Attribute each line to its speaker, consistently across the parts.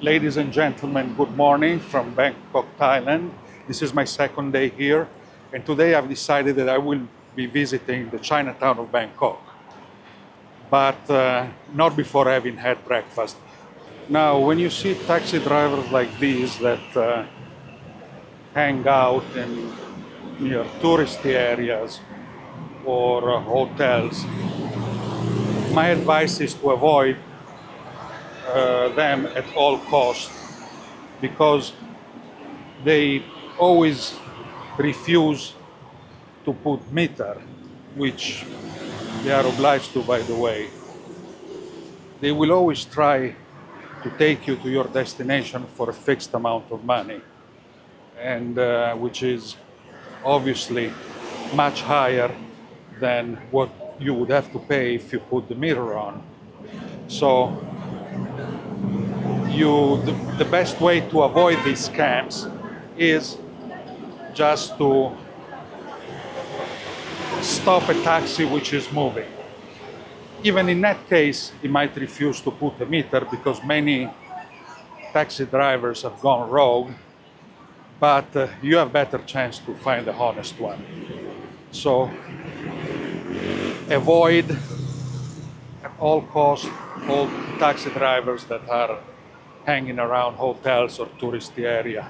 Speaker 1: Ladies and gentlemen, good morning from Bangkok, Thailand. This is my second day here, and today I've decided that I will be visiting the Chinatown of Bangkok, but not before having had breakfast. Now, when you see taxi drivers like these that hang out in near touristy areas or hotels, my advice is to avoid them at all costs because they always refuse to put meter, which they are obliged to, by the way. They will always try to take you to your destination for a fixed amount of money, and which is obviously much higher than what you would have to pay if you put the meter on. So the best way to avoid these scams is just to stop a taxi which is moving. Even in that case, he might refuse to put a meter because many taxi drivers have gone rogue, but you have better chance to find a honest one. So avoid at all costs all taxi drivers that are hanging around hotels or touristy area.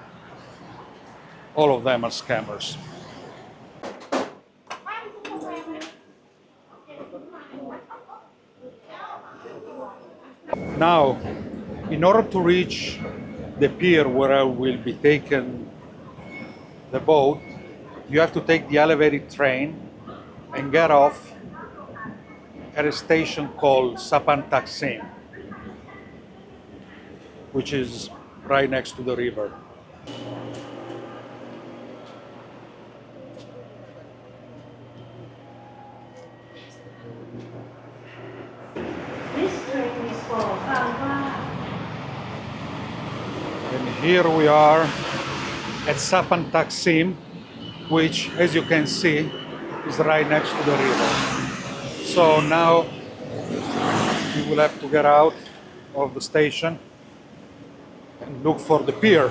Speaker 1: All of them are scammers. Now, in order to reach the pier where I will be taking the boat, you have to take the elevated train and get off at a station called Sapan Taksim, which is right next to the river.
Speaker 2: This train is for Bangkok.
Speaker 1: And here we are at Sapan Taksim, which, as you can see, is right next to the river. So now we will have to get out of the station and look for the pier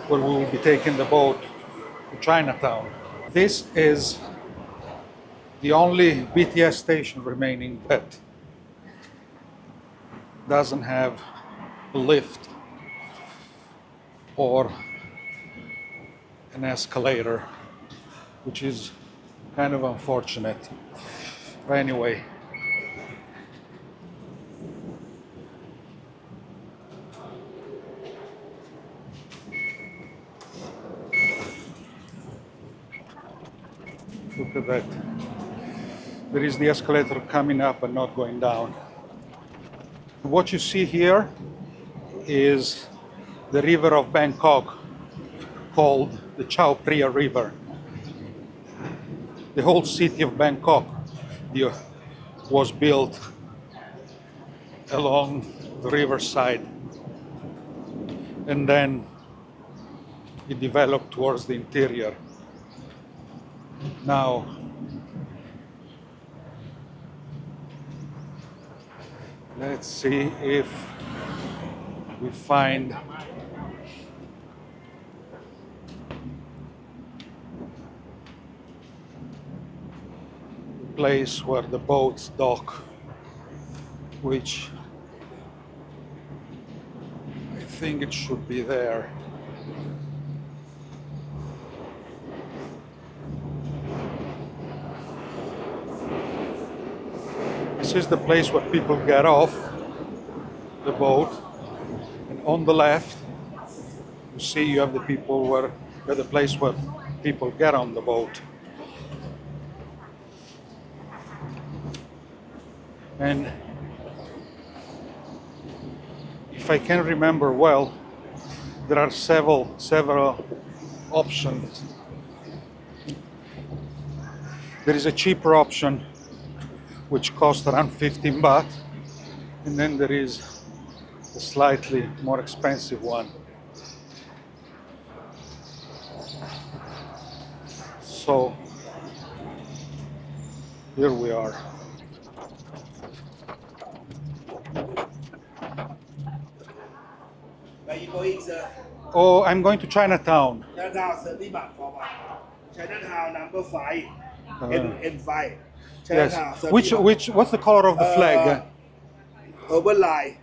Speaker 1: where we will be taking the boat to Chinatown. This is the only BTS station remaining that doesn't have a lift or an escalator, which is kind of unfortunate. But anyway, look at that. There is the escalator coming up and not going down. What you see here is the river of Bangkok, called the Chao Phraya River. The whole city of Bangkok was built along the riverside, and then it developed towards the interior. Now, let's see if we find a place where the boats dock, which I think it should be there. This is the place where people get off the boat, and on the left, you see you have the place where people get on the boat. And if I can remember well, there are several options. There is a cheaper option which costs around 15 baht, and then there is a slightly more expensive one. So here we are.
Speaker 3: you going, sir?
Speaker 1: Oh, I'm going to Chinatown.
Speaker 3: Chinatown 30 baht for one. Chinatown number 5. N5.
Speaker 1: Yes.
Speaker 3: Chinatown 30 baht.
Speaker 1: What's the color of the flag?
Speaker 3: Urban line.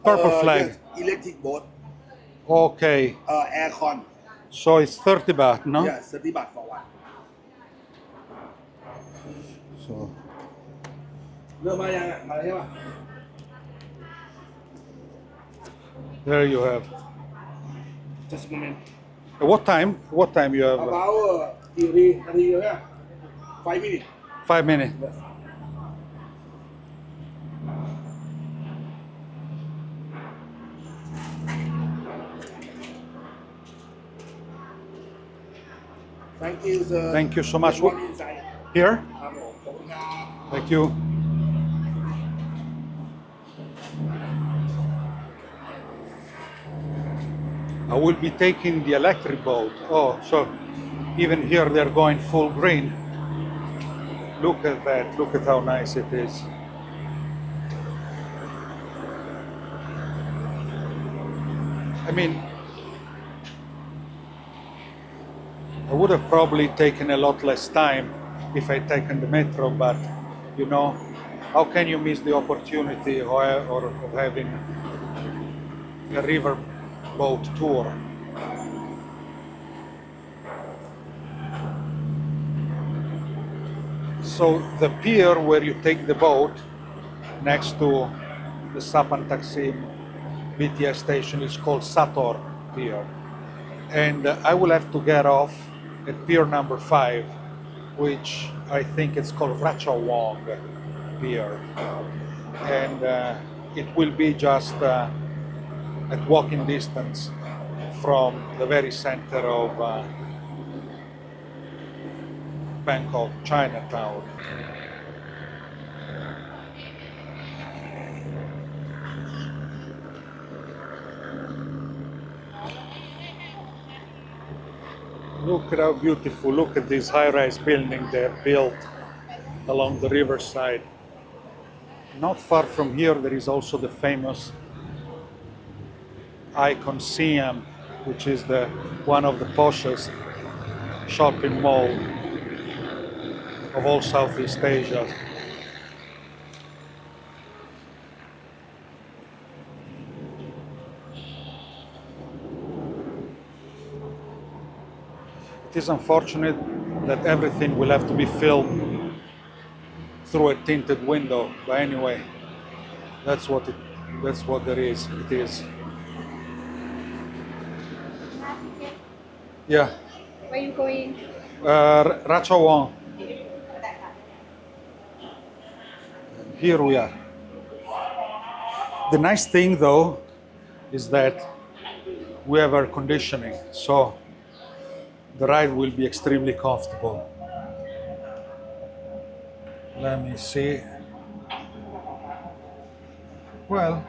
Speaker 1: Purple flag.
Speaker 3: Yes, electric boat.
Speaker 1: Okay.
Speaker 3: Aircon.
Speaker 1: So it's 30 baht, no?
Speaker 3: Yes, 30 baht for one.
Speaker 1: So
Speaker 3: เริ่มมายังอ่ะมาใช่ป่ะ
Speaker 1: there you have.
Speaker 3: Just a moment.
Speaker 1: What time? What time you have?
Speaker 3: About กี่นาทีนาทีเดียวเนี่ย 5 minutes.
Speaker 1: 5 minutes.
Speaker 3: Yes. Thank you, sir.
Speaker 1: Thank you so much.
Speaker 3: Just walk inside.
Speaker 1: Here?
Speaker 3: ครับผมขอบคุณครับ
Speaker 1: Thank you. I will be taking the electric boat. Oh, so even here they're going full green. Look at that. Look at how nice it is. I mean, I would have probably taken a lot less time if I'd taken the metro, but you know, how can you miss the opportunity of having a river boat tour? So the pier where you take the boat next to the Sapan Taksim BTS station is called Sator Pier. And I will have to get off at pier number 5, which I think it's called Ratchawong Pier. And it will be just at walking distance from the very center of Bangkok, Chinatown. Look at how beautiful, look at this high-rise building they're built along the riverside. Not far from here there is also the famous Icon Siam, which is one of the poshest shopping mall of all Southeast Asia. It is unfortunate that everything will have to be filmed through a tinted window, but anyway, that's what there is. It is. Yeah.
Speaker 4: Where you going?
Speaker 1: Ratchawong. Here we are. The nice thing though is that we have air conditioning, so the ride will be extremely comfortable. Let me see. Well,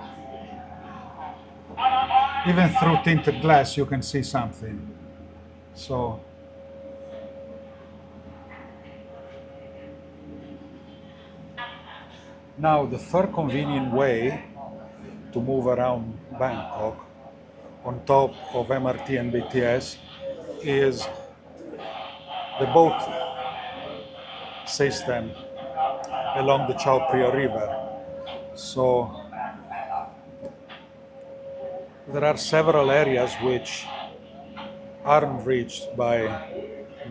Speaker 1: even through tinted glass you can see something. So now the third convenient way to move around Bangkok on top of MRT and BTS is the boat system along the Chao Phraya River. So there are several areas which aren't reached by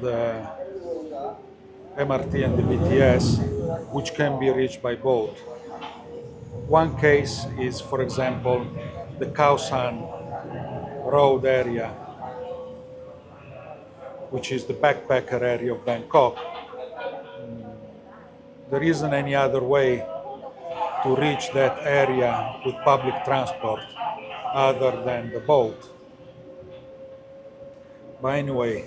Speaker 1: the MRT and the BTS, which can be reached by boat. One case is, for example, the Khao San Road area, which is the backpacker area of Bangkok. There isn't any other way to reach that area with public transport other than the boat. But anyway,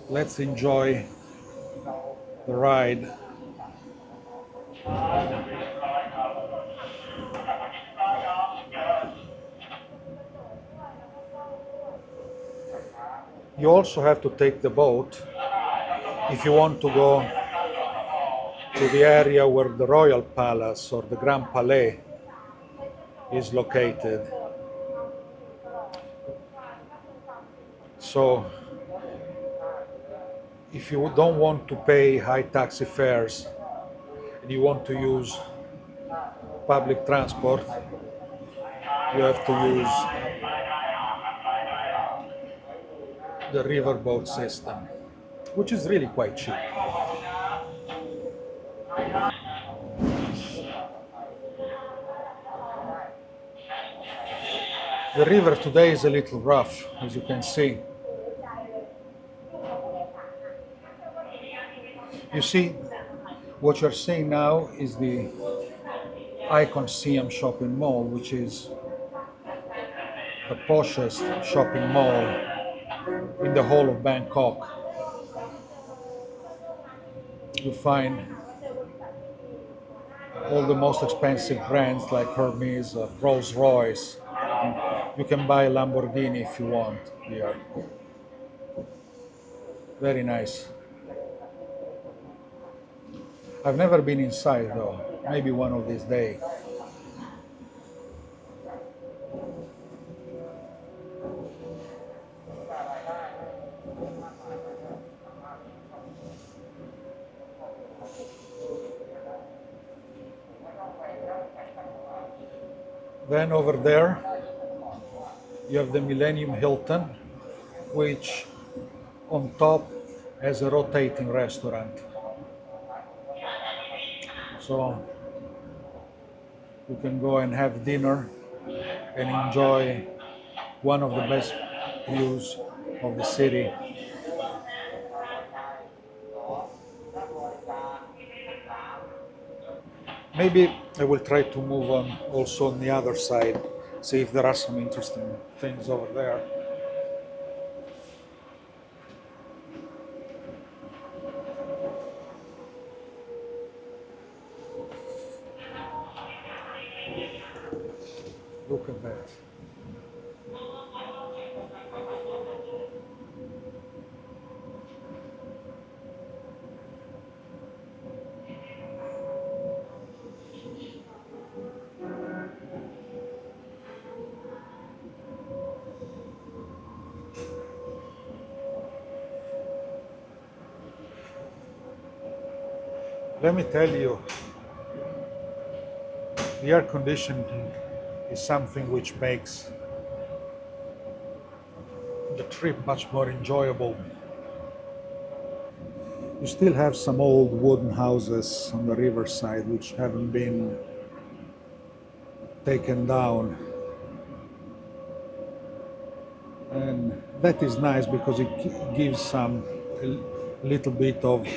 Speaker 1: let's enjoy the ride. You also have to take the boat if you want to go to the area where the Royal Palace or the Grand Palais is located. So if you don't want to pay high taxi fares and you want to use public transport, you have to use the riverboat system, which is really quite cheap. The river today is a little rough, as you can see. You see, what you're seeing now is the Icon Siam shopping mall, which is the poshest shopping mall in the whole of Bangkok. You find all the most expensive brands like Hermes, Rolls Royce. You can buy a Lamborghini if you want here. Very nice. I've never been inside though. Maybe one of these days. Then over there, you have the Millennium Hilton, which on top has a rotating restaurant. So you can go and have dinner and enjoy one of the best views of the city. Maybe I will try to move on also on the other side, see if there are some interesting things over there. Look at that. Let me tell you, the air conditioning is something which makes the trip much more enjoyable. You still have some old wooden houses on the riverside which haven't been taken down. And that is nice because it gives some a little bit of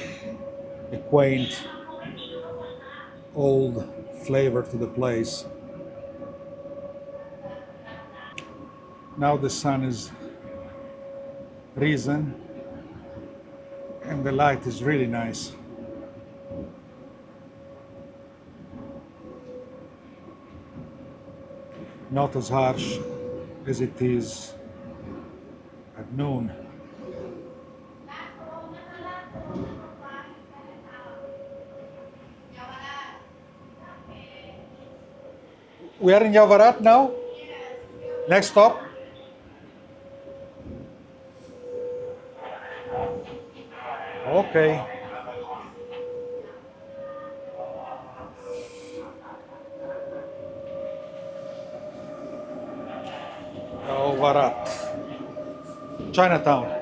Speaker 1: a quaint old flavor to the place. Now the sun is risen and the light is really nice. Not as harsh as it is at noon. We are in Yavarat now. Next stop. Okay. Yavarat. Chinatown.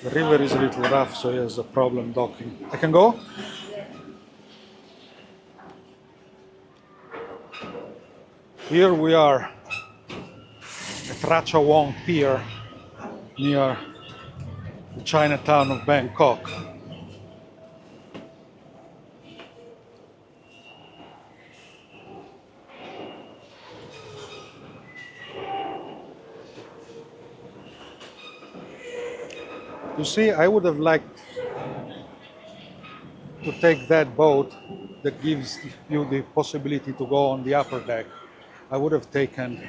Speaker 1: The river is a little rough, so he has a problem docking. I can go? Here we are at Ratchawong Pier near the Chinatown of Bangkok. You see, I would have liked to take that boat that gives you the possibility to go on the upper deck. I would have taken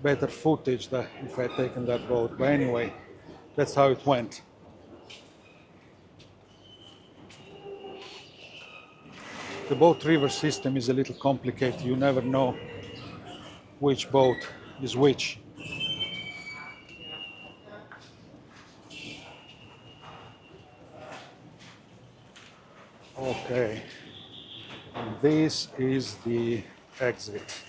Speaker 1: better footage if I had taken that boat. But anyway, that's how it went. The boat river system is a little complicated. You never know which boat is which. Okay, and this is the exit.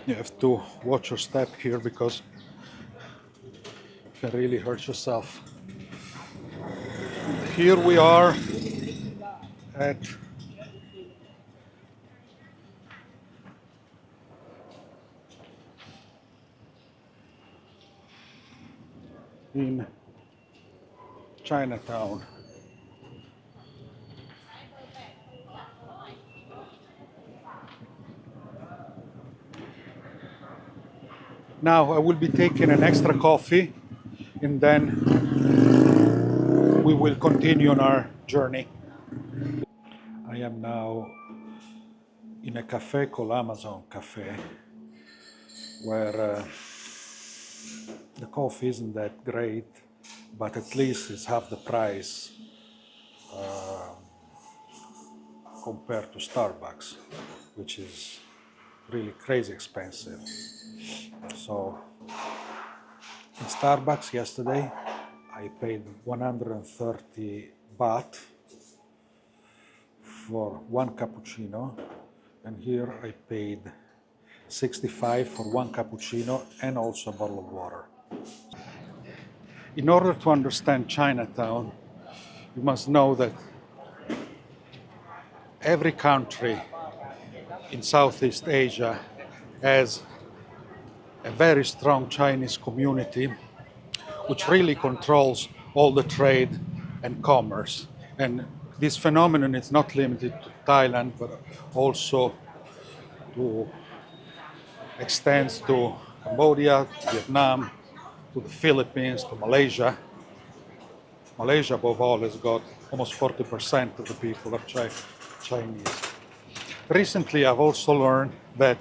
Speaker 1: You have to watch your step here because you can really hurt yourself. Here we are at in Chinatown. Now I will be taking an extra coffee and then we will continue on our journey. I am now in a cafe called Amazon Cafe where the coffee isn't that great, but at least it's half the price compared to Starbucks, which is really crazy expensive. So in Starbucks yesterday, I paid 130 baht for one cappuccino, and here I paid 65 for one cappuccino and also a bottle of water. In order to understand Chinatown, you must know that every country in Southeast Asia has a very strong Chinese community which really controls all the trade and commerce. And this phenomenon is not limited to Thailand, but also extends to Cambodia, Vietnam, to the Philippines, to Malaysia. Malaysia, above all, has got almost 40% of the people are Chinese. Recently, I've also learned that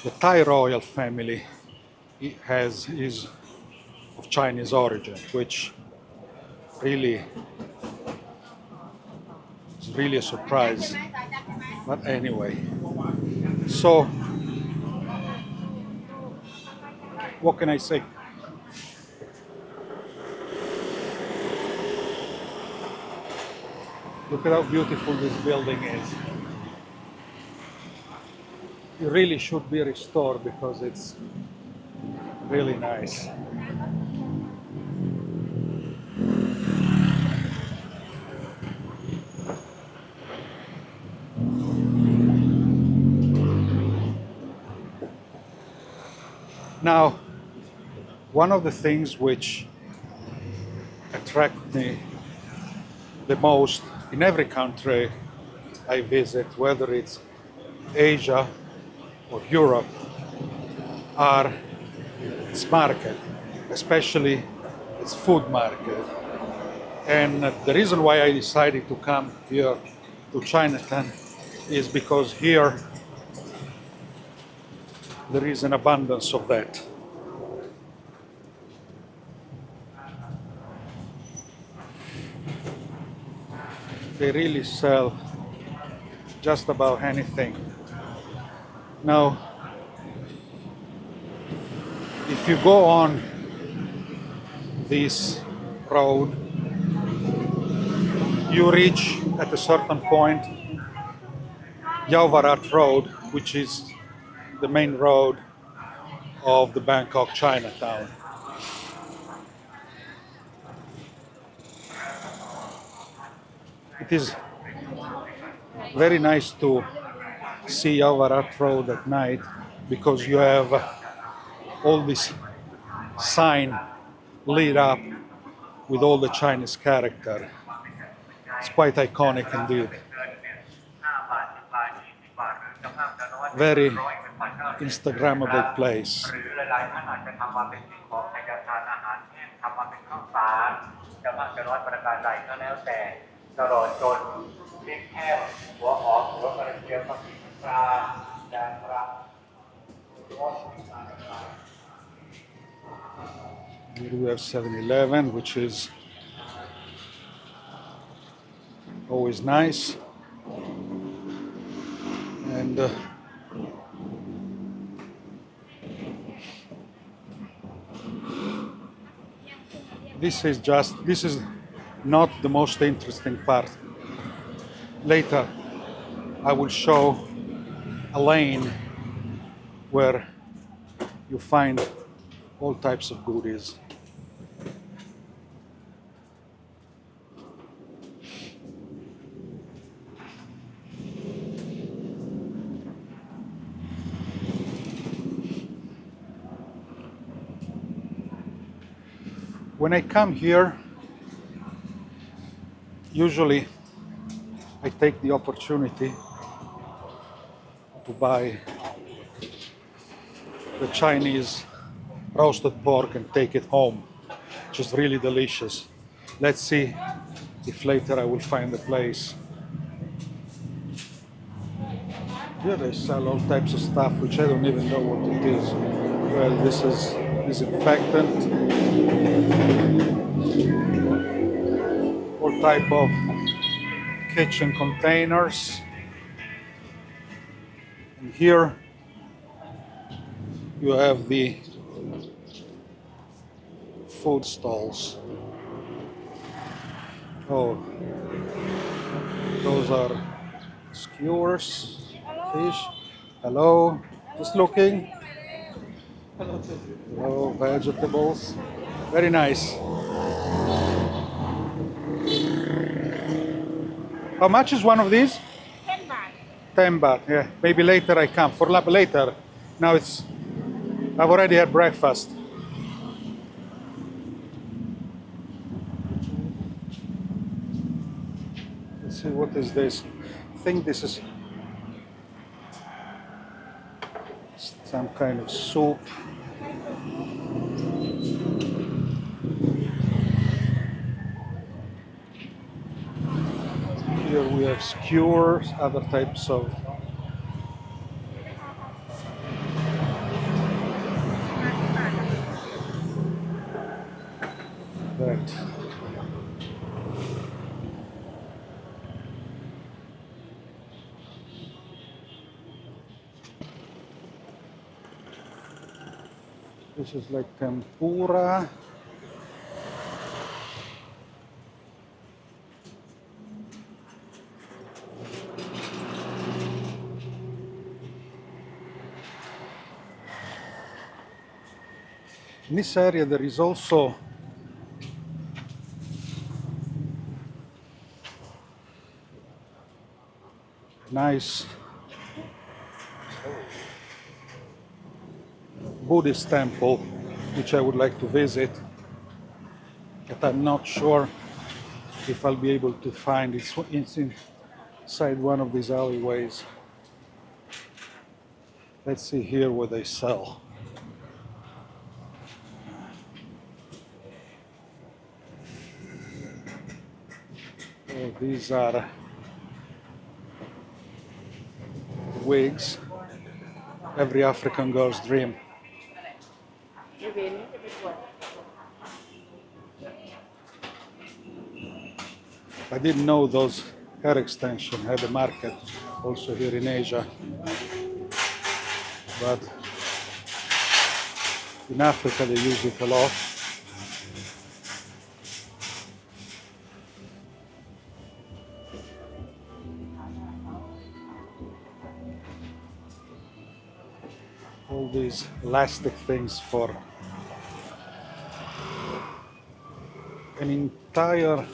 Speaker 1: the Thai royal family is of Chinese origin, which really is really a surprise. But anyway, so what can I say? Look at how beautiful this building is. It really should be restored because it's really nice. Now, one of the things which attract me the most in every country I visit, whether it's Asia or Europe, are its market, especially its food market. And the reason why I decided to come here to Chinatown is because here there is an abundance of that. They really sell just about anything. Now, if If you go on this road, you reach at a certain point Yavarat Road, which is the main road of the Bangkok Chinatown. It is very nice to see Yavarat Road at night because you have all this sign lit up with all the Chinese character. It's quite iconic indeed. Very Instagrammable place.
Speaker 4: ตลอดจนพริกแห้งหัวหอมหัวกระเทียมผักชีปลาแดงครับ
Speaker 1: Here we have 7-Eleven, which is always nice. And this is not the most interesting part. Later, I will show a lane where you find all types of goodies. When I come here, usually I take the opportunity to buy the Chinese roasted pork and take it home, which is really delicious. Let's see if later I will find a place. Here they sell all types of stuff which I don't even know what it is. Well, this is disinfectant, all type of kitchen containers. And here you have the food stalls. Oh, those are skewers, fish. Hello, just looking. Hello, vegetables. Very nice. How much is one of these?
Speaker 2: 10 baht.
Speaker 1: 10 baht, yeah. Maybe later I come. For later. Now I've already had breakfast. Let's see, what is this? I think this is some kind of soup. Here we have skewers, other types of that. This is like tempura. In this area there is also a nice Buddhist temple which I would like to visit, but I'm not sure if I'll be able to find it. It's inside one of these alleyways. Let's see here what they sell. Oh, these are wigs. Every African girl's dream. I didn't know those hair extension had a market also here in Asia, but In Africa, they use it a lot. All these elastic things for an entire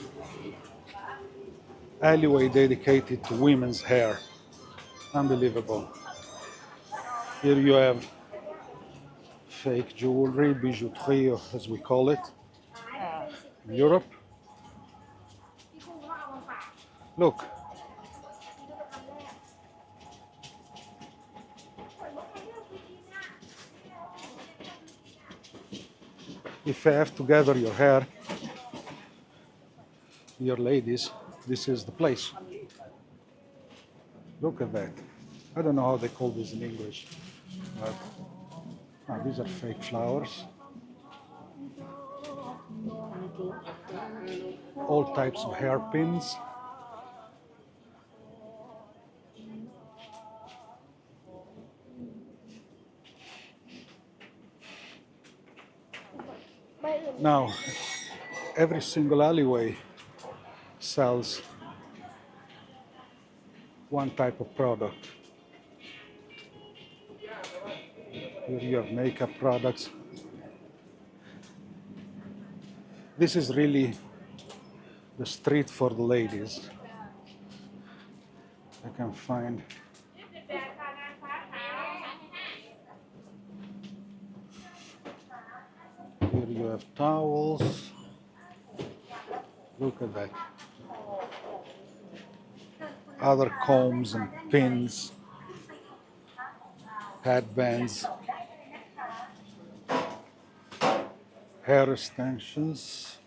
Speaker 1: alleyway dedicated to women's hair. Unbelievable. Here you have fake jewelry, bijouterie, as we call it, in Europe. Look, if you have to gather your hair, your ladies, this is the place. Look at that. I don't know how they call this in English, but these are fake flowers. All types of hairpins. Now, every single alleyway sells one type of product. Here you have makeup products. This is really the street for the ladies. I can find here you have towels. Look at that. Other combs and pins, headbands, hair extensions.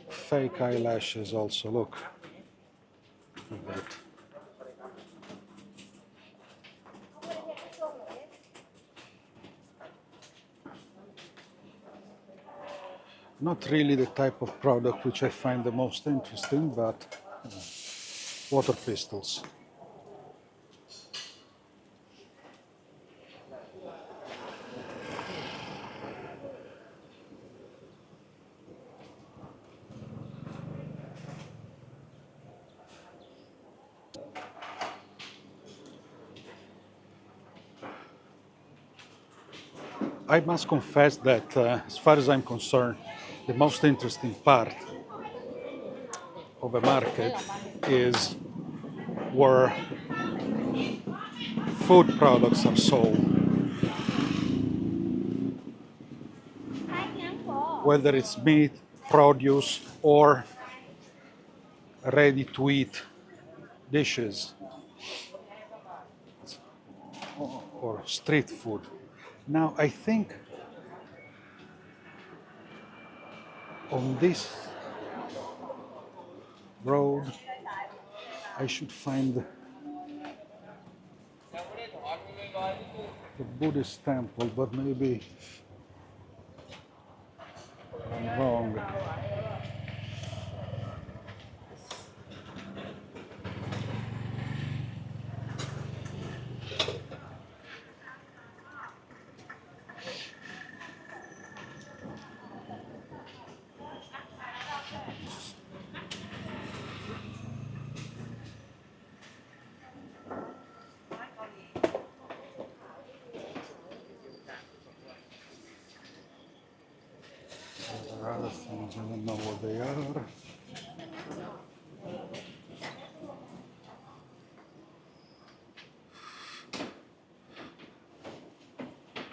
Speaker 1: Fake eyelashes also, look at that. Not really the type of product which I find the most interesting, but water pistols. I must confess that, as far as I'm concerned, the most interesting part of a market is where food products are sold. Whether it's meat, produce, or ready to eat dishes or street food. Now, I think on this road I should find the Buddhist temple, but maybe I'm wrong. There are other things, I don't know what they are.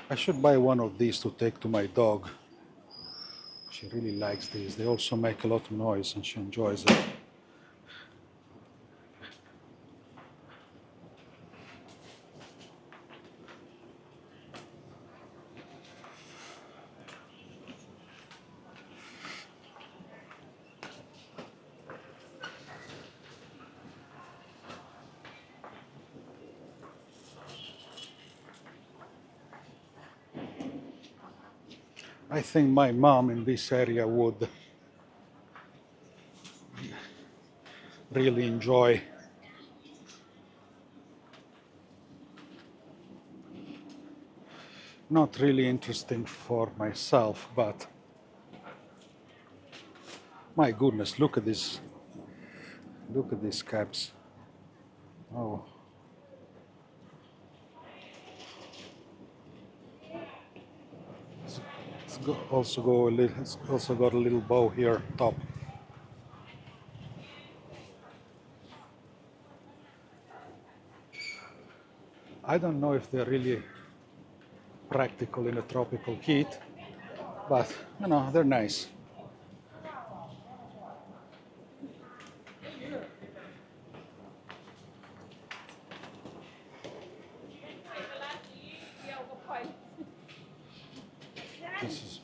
Speaker 1: I should buy one of these to take to my dog. She really likes these. They also make a lot of noise and she enjoys it. I think my mom in this area would really enjoy not really interesting for myself, but my goodness, look at this. Look at these cabs. Oh. It's also got a little bow here top. I don't know if they're really practical in a tropical heat, but you know, they're nice. This is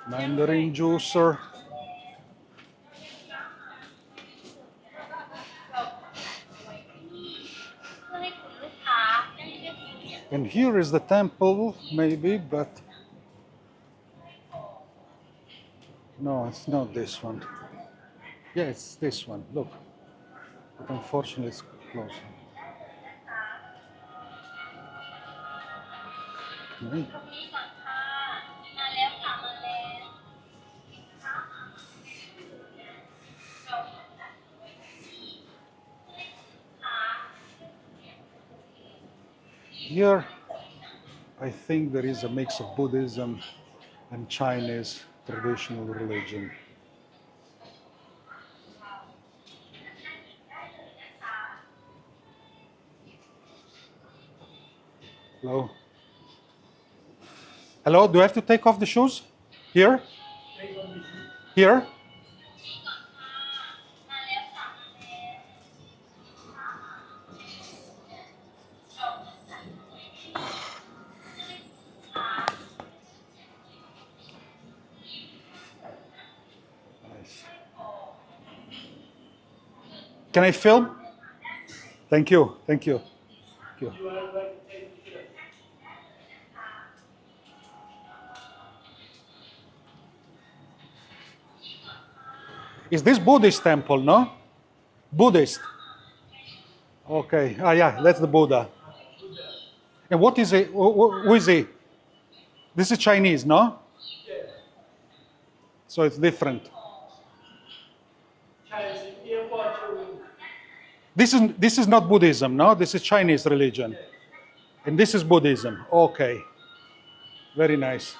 Speaker 1: Mandarin juicer. And here is the temple, maybe, but no, it's not this one. Yeah, it's this one. Look, but unfortunately, it's closed. Okay. Here, I think there is a mix of Buddhism and Chinese traditional religion. Hello? Hello, do I have to take off the shoes? Here? Here? Nice. Can I film? Thank you, thank you. Thank you. Is this Buddhist temple, no? Buddhist. Okay. Ah, yeah, that's the Buddha. And what is it? Who is he? This is Chinese, no? So it's different. This is not Buddhism, no? This is Chinese religion. And this is Buddhism. Okay. Very nice.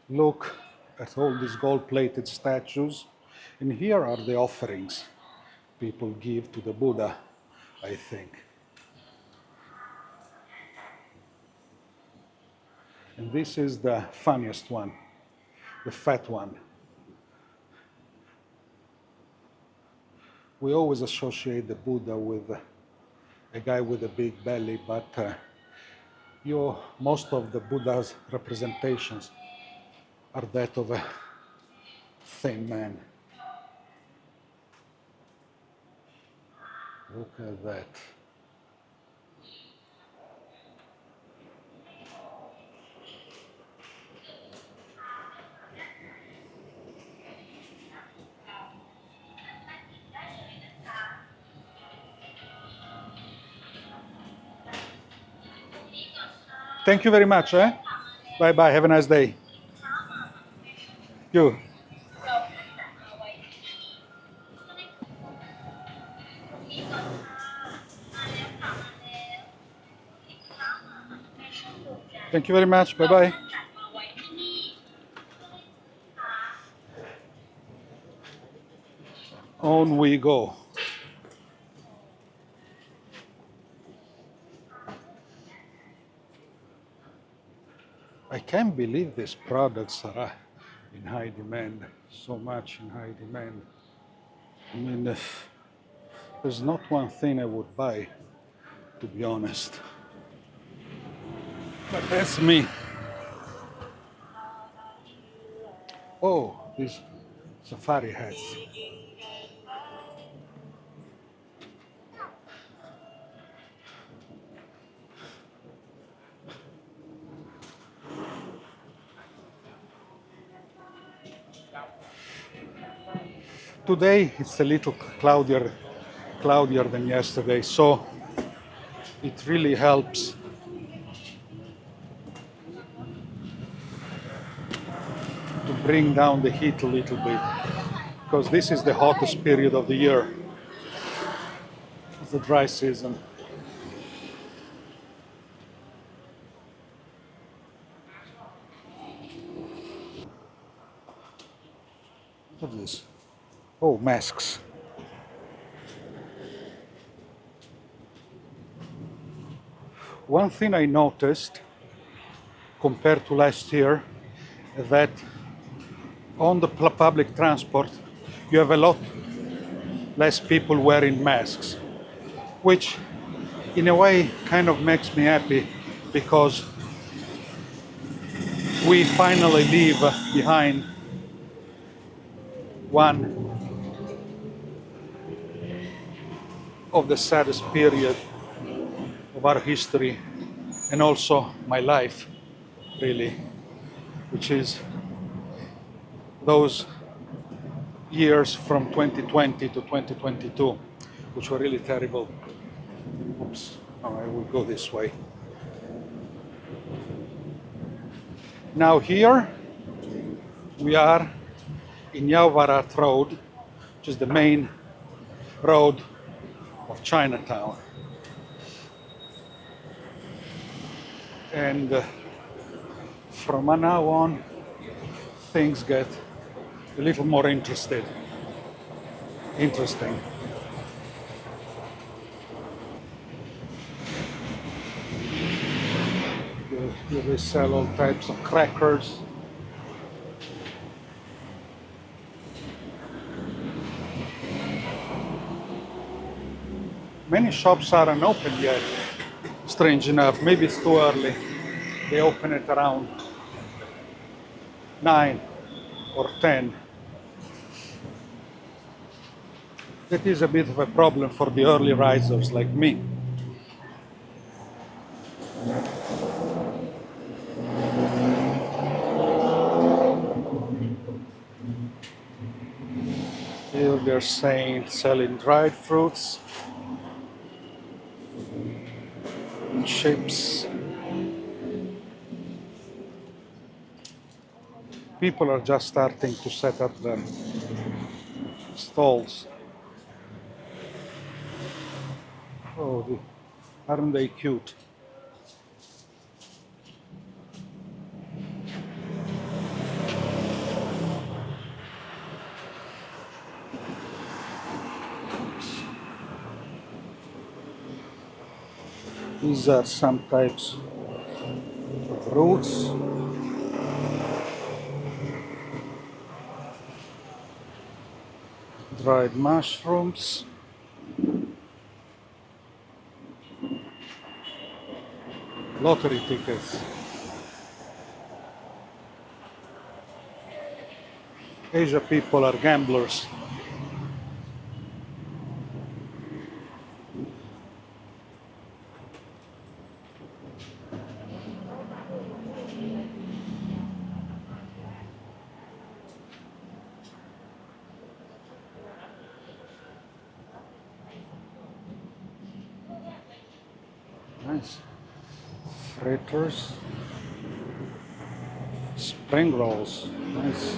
Speaker 1: Look at all these gold-plated statues. And here are the offerings people give to the Buddha, I think. And this is the funniest one, the fat one. We always associate the Buddha with a guy with a big belly, but most of the Buddha's representations are that of a thin man. Look at that. Thank you very much. Bye bye. Have a nice day. You. Thank you very much. Bye bye. On we go. I can't believe these products are in high demand, so much in high demand. I mean, there's not one thing I would buy, to be honest. But that's me. Oh, these safari hats. Today it's a little cloudier than yesterday, so it really helps to bring down the heat a little bit, because this is the hottest period of the year. It's the dry season. What is this? Oh, masks. One thing I noticed compared to last year is that on the public transport you have a lot less people wearing masks, which in a way kind of makes me happy, because we finally leave behind one of the saddest period of our history and also my life, really, which is those years from 2020 to 2022, which were really terrible. Oops, no, I will go this way. Now here we are in Yavarat Road, which is the main road of Chinatown. And from now on, things get a little more interesting. Here they sell all types of crackers. Many shops aren't open yet, strange enough. Maybe it's too early. They open at around 9 or 10. That is a bit of a problem for the early risers like me. Here they're selling dried fruits, chips. People are just starting to set up their stalls. Oh, aren't they cute? These are some types of roots. Dried mushrooms. Lottery tickets. Asia people are gamblers. Nice. Fritters. Spring rolls. Nice.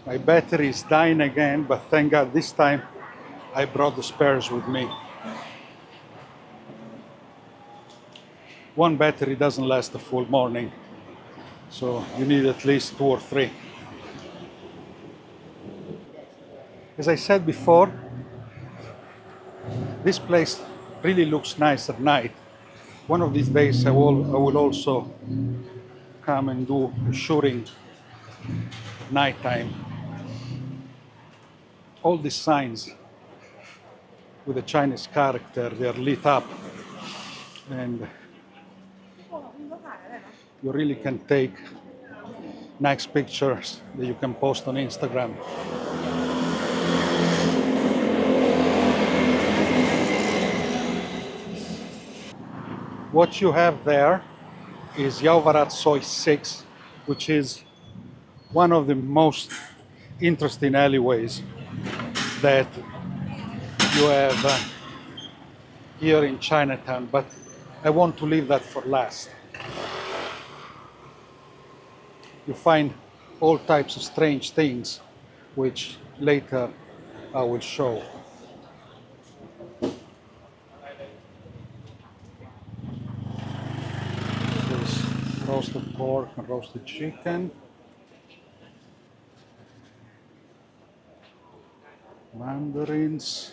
Speaker 1: My battery is dying again, but thank God this time I brought the spares with me. One battery doesn't last a full morning, so you need at least 2 or 3. As I said before, this place really looks nice at night. One of these days I will also come and do shooting nighttime. All these signs with a Chinese character. They are lit up, and you really can take nice pictures that you can post on Instagram. What you have there is Yauvarat Soy 6, which is one of the most interesting alleyways that you have here in Chinatown, but I want to leave that for last. You find all types of strange things, which later I will show. There's roasted pork and roasted chicken, mandarins,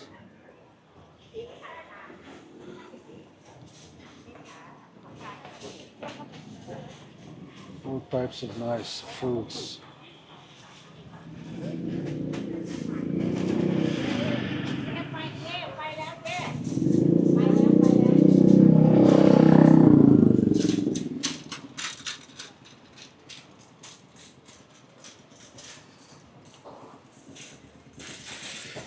Speaker 1: all types of nice foods.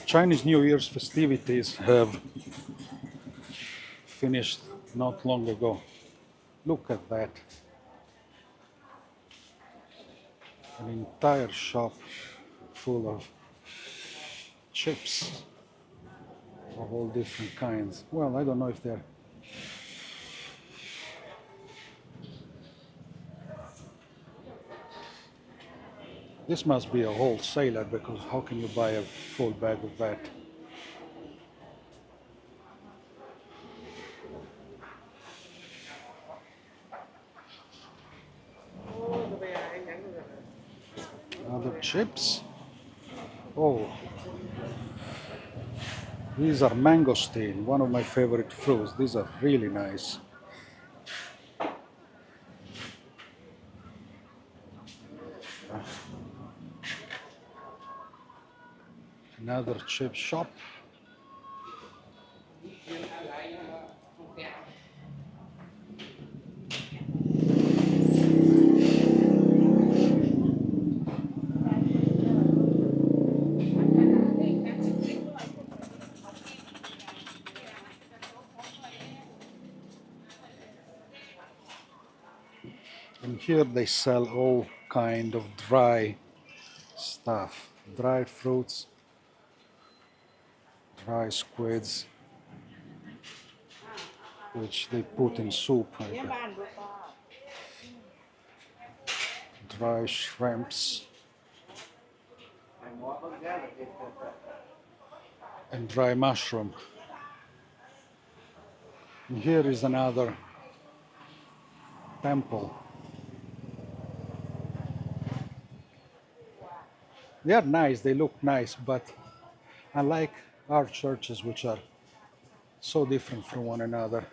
Speaker 1: Chinese New Year's festivities have finished not long ago. Look at that. An entire shop full of chips of all different kinds. Well, I don't know if they're this must be a wholesaler, because how can you buy a full bag of that? Other chips. Oh, these are mangosteen, one of my favorite fruits. These are really nice. Another chip shop. And here they sell all kind of dry stuff, dried fruits, dry squids, which they put in soup, like dry shrimps and dry mushroom. And here is another temple. They are nice, they look nice, but unlike our churches, which are so different from one another,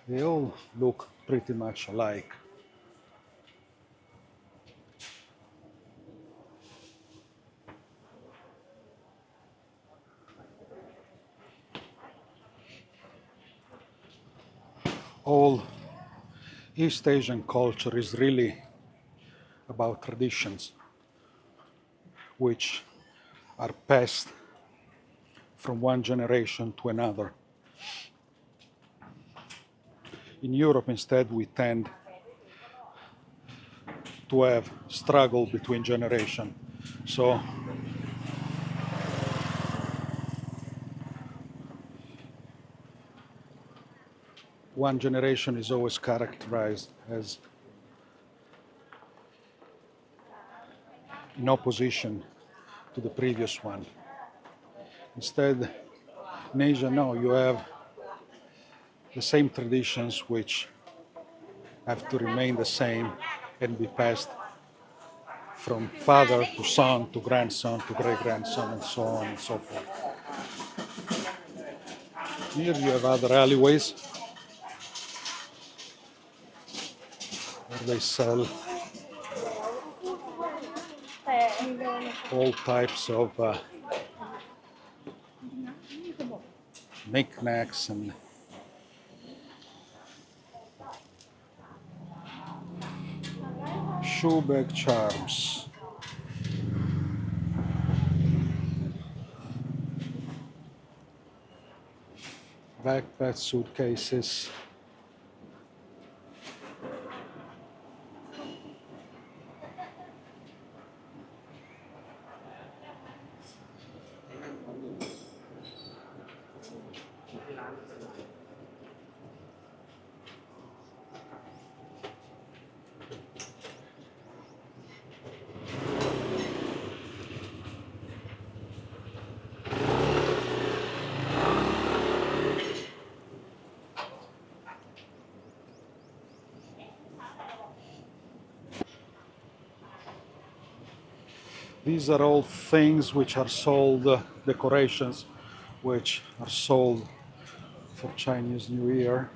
Speaker 1: they all look pretty much alike. All East Asian culture is really about traditions, which are passed from one generation to another. In Europe, instead, we tend to have struggle between generations. So one generation is always characterized as in opposition to the previous one. Instead, in Asia, no, you have the same traditions which have to remain the same and be passed from father to son to grandson to great-grandson and so on and so forth. Here you have other alleyways where they sell all types of knickknacks and shoe bag charms. Backpack suitcases. These are all things which are sold, decorations which are sold for Chinese New Year,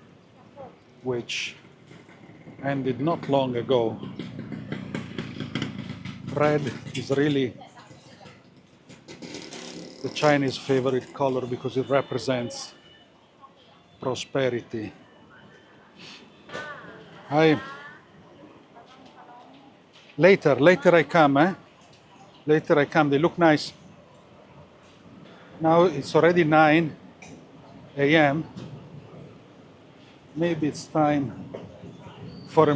Speaker 1: which ended not long ago. Red is really the Chinese favorite color because it represents prosperity. I later I come, eh? Later I come. They look nice. Now it's already 9 a.m. Maybe it's time for a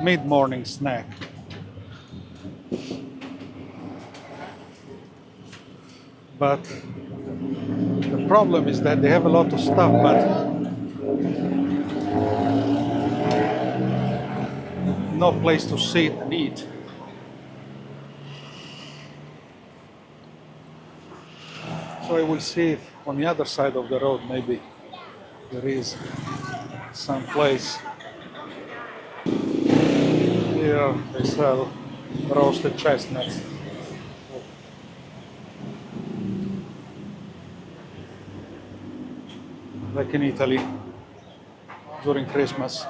Speaker 1: mid-morning snack. But the problem is that they have a lot of stuff, but no place to sit and eat. So I will see if on the other side of the road maybe there is some place. Here they sell roasted chestnuts. Like in Italy during Christmas.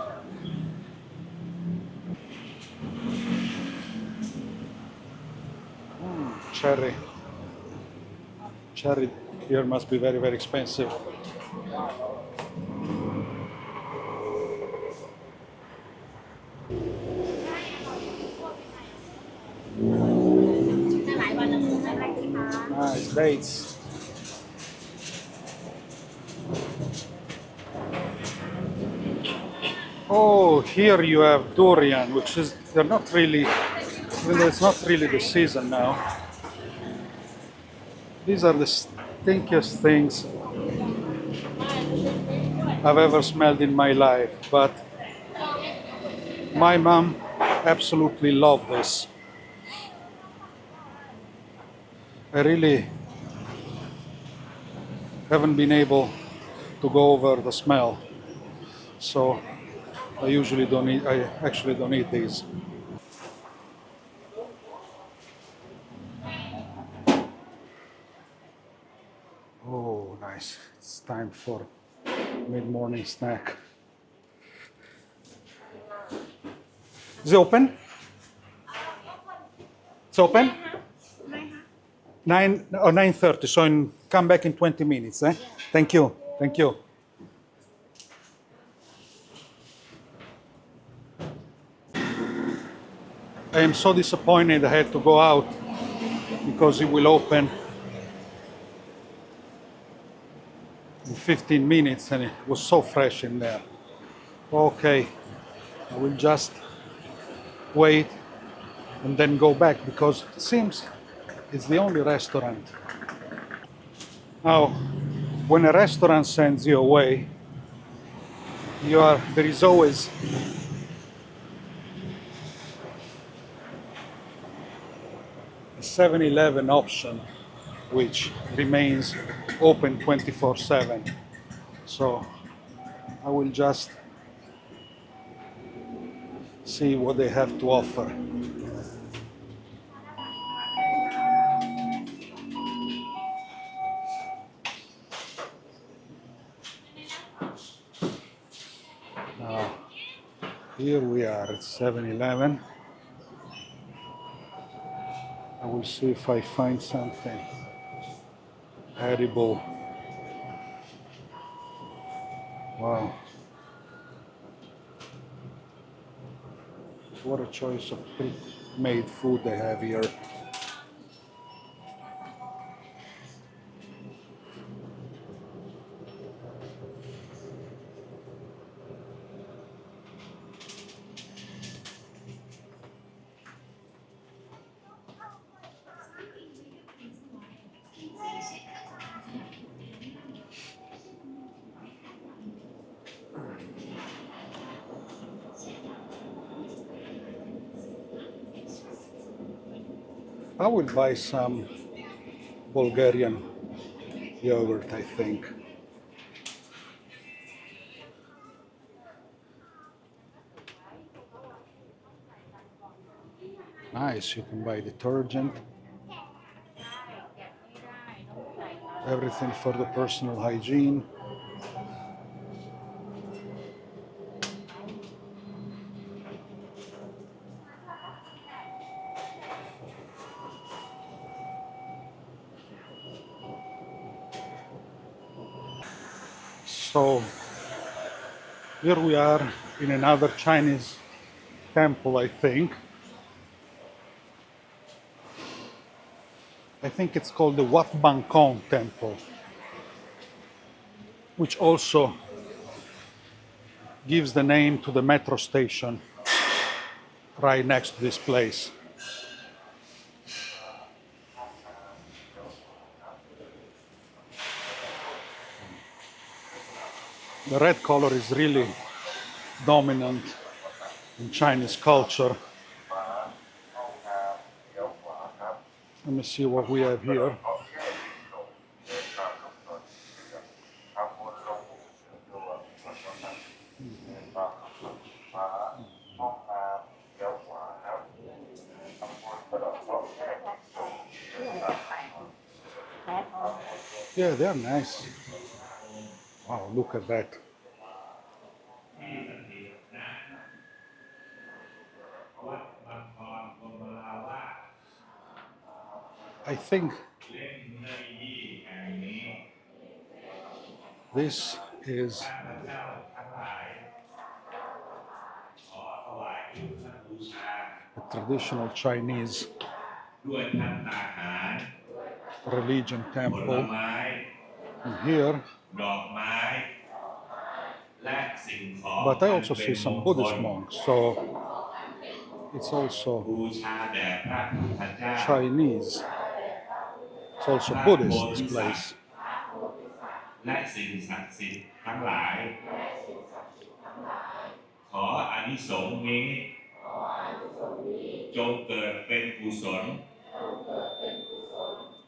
Speaker 1: Cherry. Cherry here must be very, very expensive. Nice dates. Oh, here you have durian, which is, they're not really, even though it's not really the season now. These are the stinkiest things I've ever smelled in my life, but my mom absolutely loved this. I really haven't been able to go over the smell, so I actually don't eat these. Oh, nice. It's time for mid-morning snack. Is it open? It's open? 9:30. So come back in 20 minutes. Eh? Thank you. Thank you. I am so disappointed I had to go out because it will open in 15 minutes and it was so fresh in there. Okay, I will just wait and then go back because it seems it's the only restaurant. Now, when a restaurant sends you away, there is always a 7-Eleven option which remains open 24/7. So I will just see what they have to offer. Now, here we are at 7-Eleven. I will see if I find something edible. Wow. What a choice of pre-made food they have here. I will buy some Bulgarian yogurt, I think. Nice, you can buy detergent. Everything for the personal hygiene. So here we are in another Chinese temple, I think. I think it's called the Wat Bangkok Temple, which also gives the name to the metro station right next to this place. The red color is really dominant in Chinese culture. Let me see what we have here. Yeah, they're nice. Wow, look at that. I think this is a traditional Chinese religion temple. And here, but I also see some Buddhist monks, so it's also Chinese. It's also Buddhist, this place.
Speaker 5: และสิ่งศักดิ์สิทธิ์ทั้งหลายขออานิสงส์นี้จงเกิดเป็นกุศล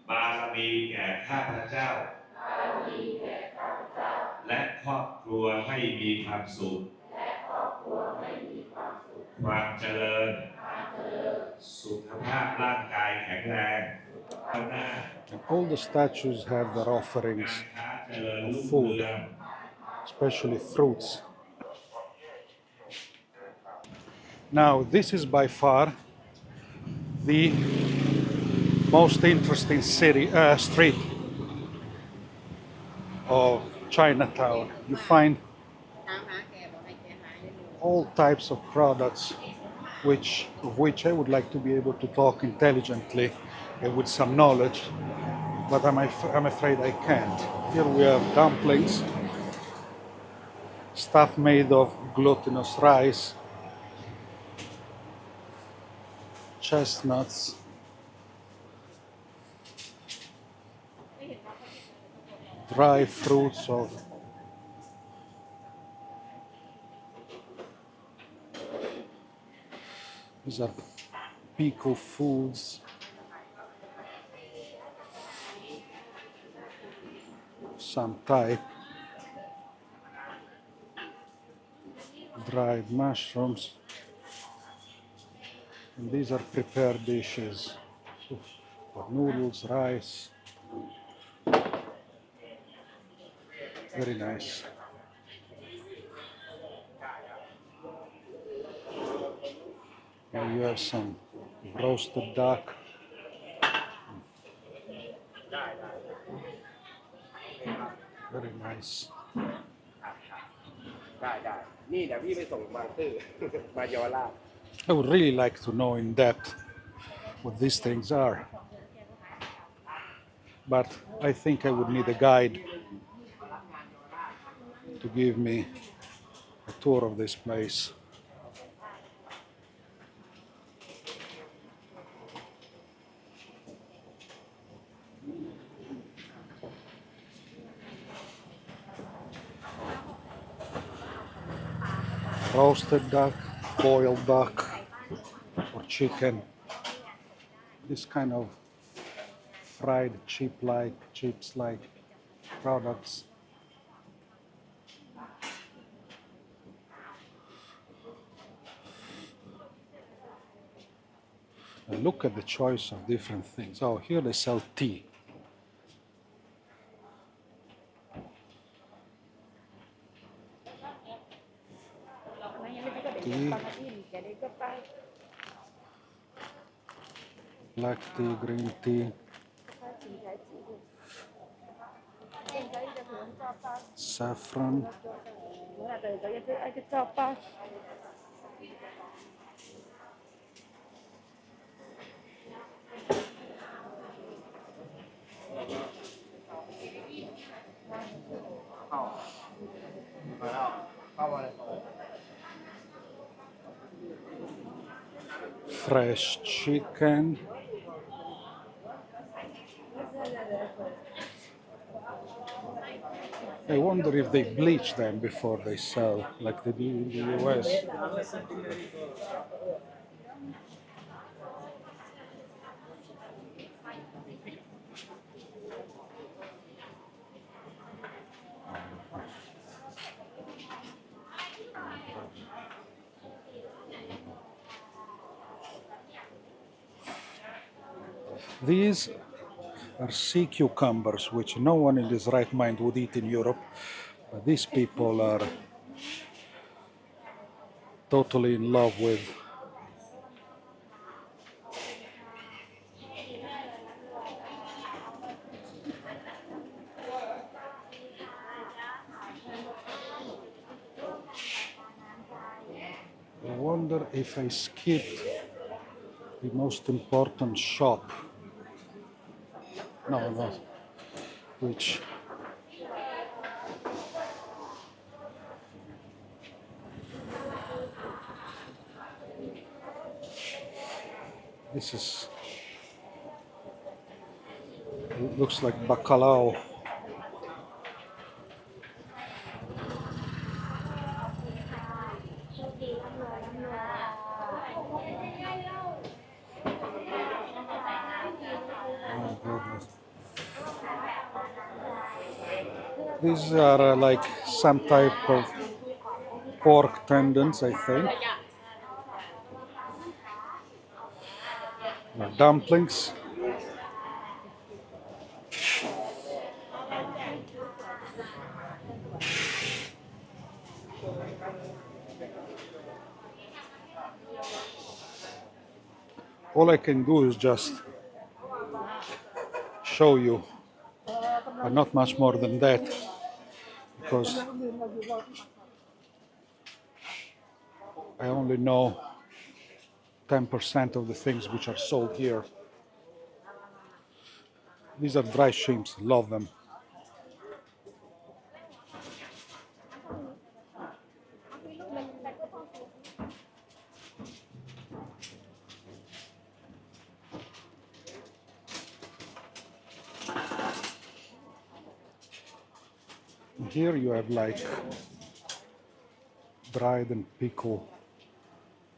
Speaker 5: บารมีแก่ข้าพเจ้าและครอบครัวให้มีความสุขความเจริญสุขภาพร่างกายแข็งแรงก้าวหน้า
Speaker 1: And all the statues have their offerings
Speaker 5: การค้าเจริญ
Speaker 1: of
Speaker 5: รุ่ง
Speaker 1: food,
Speaker 5: เรือง
Speaker 1: especially fruits. Now, this is by far the most interesting street of Chinatown. You find all types of products of which I would like to be able to talk intelligently and with some knowledge, but I'm afraid I can't. Here we have dumplings, stuff made of glutinous rice, chestnuts, dry fruits of these are pico foods, some type, dried mushrooms, and these are prepared dishes for noodles, rice. Very nice. Now you have some roasted duck. Very nice.
Speaker 3: ได้นี่เดี๋ยวพี่ไปส่งบางซื่อ มาเยาวราช
Speaker 1: I would really like to know in depth what these things are. But I think I would need a guide to give me a tour of this place. Roasted duck, boiled duck, or chicken. This kind of fried chips like products. And look at the choice of different things. Oh, here they sell tea. Tea, black tea, green tea, saffron. Fresh chicken. I wonder if they bleach them before they sell, like they do in the US. These are sea cucumbers, which no one in his right mind would eat in Europe. But these people are totally in love with. I wonder if I skipped the most important shop. No, no. Which this is it looks like bacalao. Oh goodness. These are like some type of pork tendons, I think. Dumplings. All I can do is just show you, but not much more than that, because I only know 10% of the things which are sold here. These are dry shrimps, love them. Here you have like dried and pickled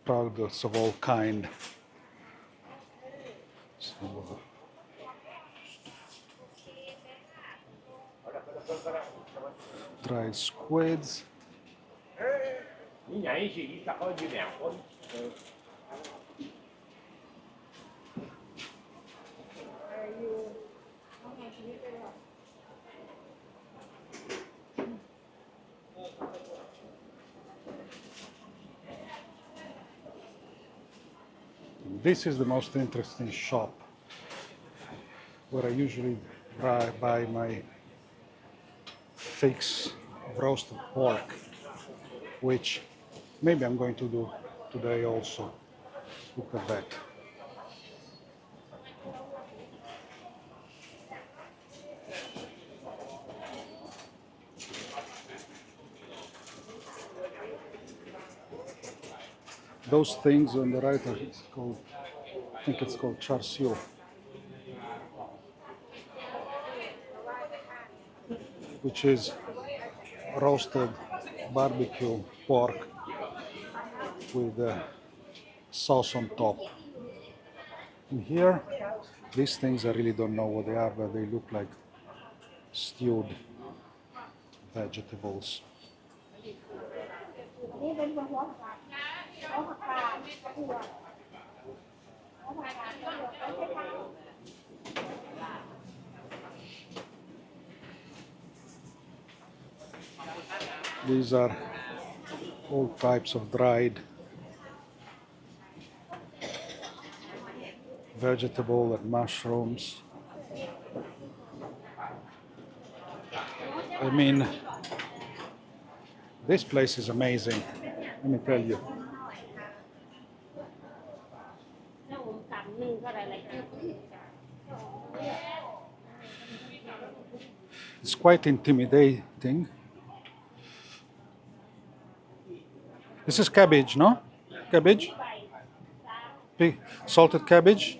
Speaker 1: products of all kind. So, dried squids. This is the most interesting shop where I usually buy my fix of roasted pork. which maybe I'm going to do today also. Look at that. Those things on the right are called, I think it's called char siu, which is roasted barbecue pork with sauce on top. And here, these things I really don't know what they are, but they look like stewed vegetables. These are all types of dried vegetable and mushrooms. I mean, this place is amazing, let me tell you. It's quite intimidating. This is cabbage, no? Cabbage? Salted cabbage?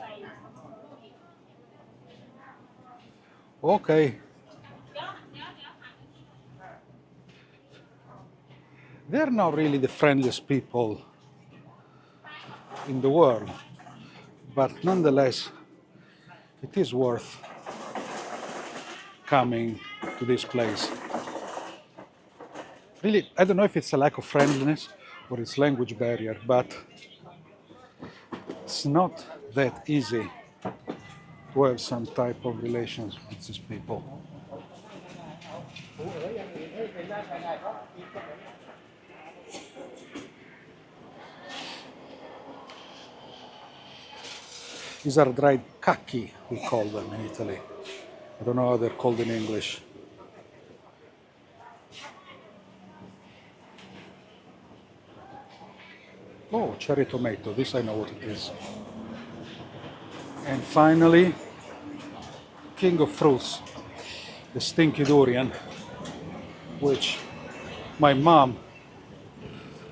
Speaker 1: Okay. They're not really the friendliest people in the world, but nonetheless, it is worth coming to this place. Really, I don't know if it's a lack of friendliness or it's language barrier, but it's not that easy to have some type of relations with these people. These are dried kaki, we call them in Italy. I don't know how they're called in English. Oh, cherry tomato, this I know what it is. And finally, king of fruits, the stinky durian, which my mom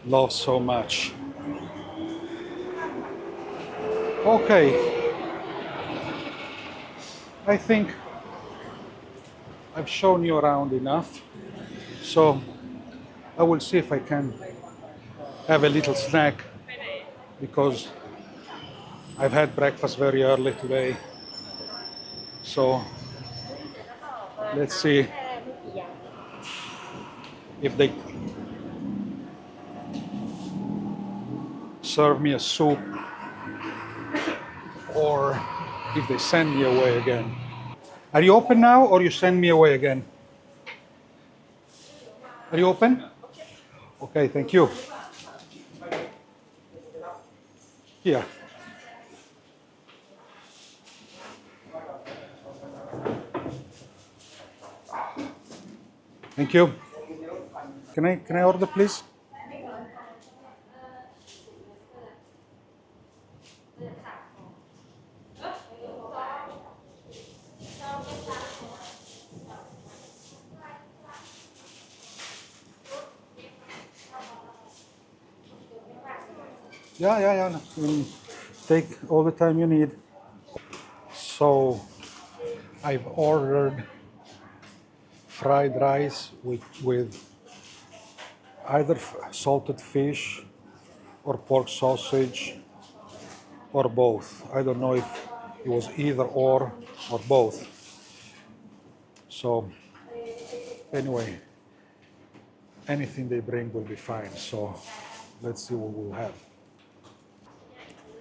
Speaker 1: loves so much. Okay, I think I've shown you around enough, so I will see if I can have a little snack because I've had breakfast very early today. So let's see if they serve me a soup or if they send me away again. Are you open now or you send me away again? Are you open? Okay, thank you. Here. Thank you. Can I order, please? Yeah. No. Take all the time you need. So I've ordered fried rice with either salted fish or pork sausage or both. I don't know if it was either or both. So anyway, anything they bring will be fine. So let's see what we'll have.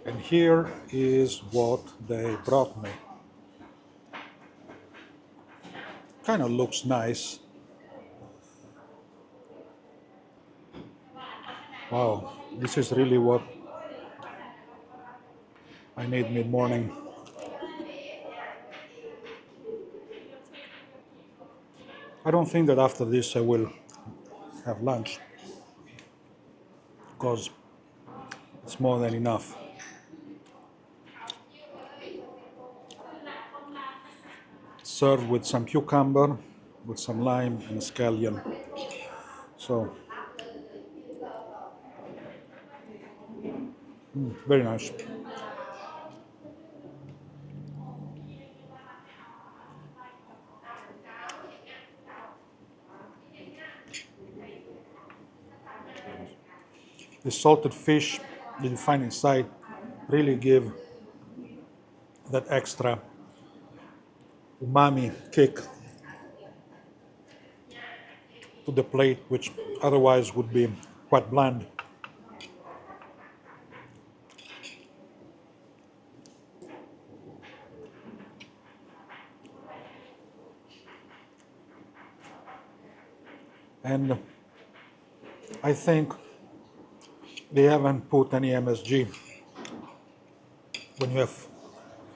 Speaker 1: And here is what they brought me. Kind of looks nice. Wow, this is really what I need mid-morning. I don't think that after this I will have lunch. because it's more than enough. Served with some cucumber, with some lime and a scallion. So, very nice. The salted fish that you find inside really give that extra umami kick to the plate, which otherwise would be quite bland. And I think they haven't put any MSG. When you have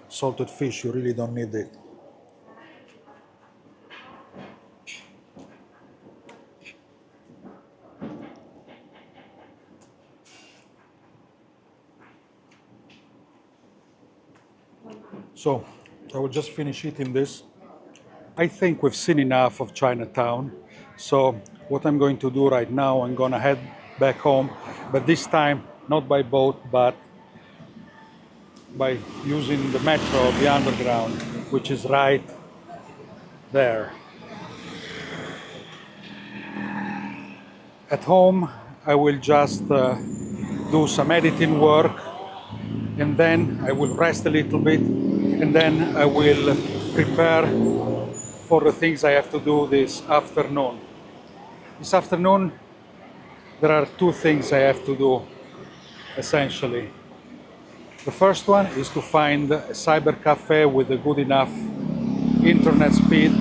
Speaker 1: salted fish, you really don't need it. So I will just finish eating this. I think we've seen enough of Chinatown. So what I'm going to do right now, I'm gonna head back home, but this time not by boat, but by using the metro, the underground, which is right there. At home, I will just do some editing work, and then I will rest a little bit, and then I will prepare for the things I have to do this afternoon. This afternoon, there are two things I have to do, essentially. The first one is to find a cyber cafe with a good enough internet speed,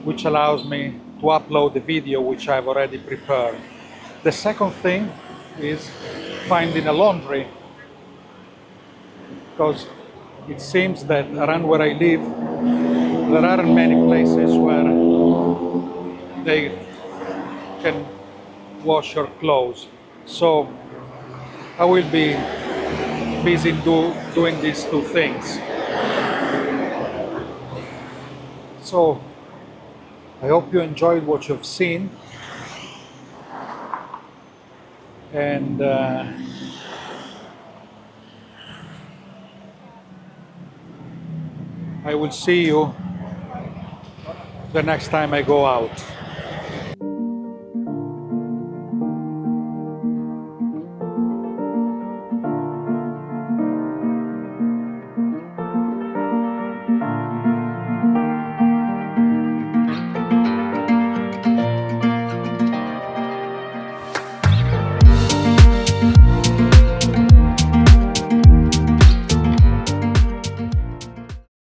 Speaker 1: which allows me to upload the video which I've already prepared. The second thing is finding a laundry, because it seems that around where I live, there aren't many places where they can wash your clothes. So I will be busy doing these two things. So I hope you enjoyed what you've seen, and I will see you the next time I go out.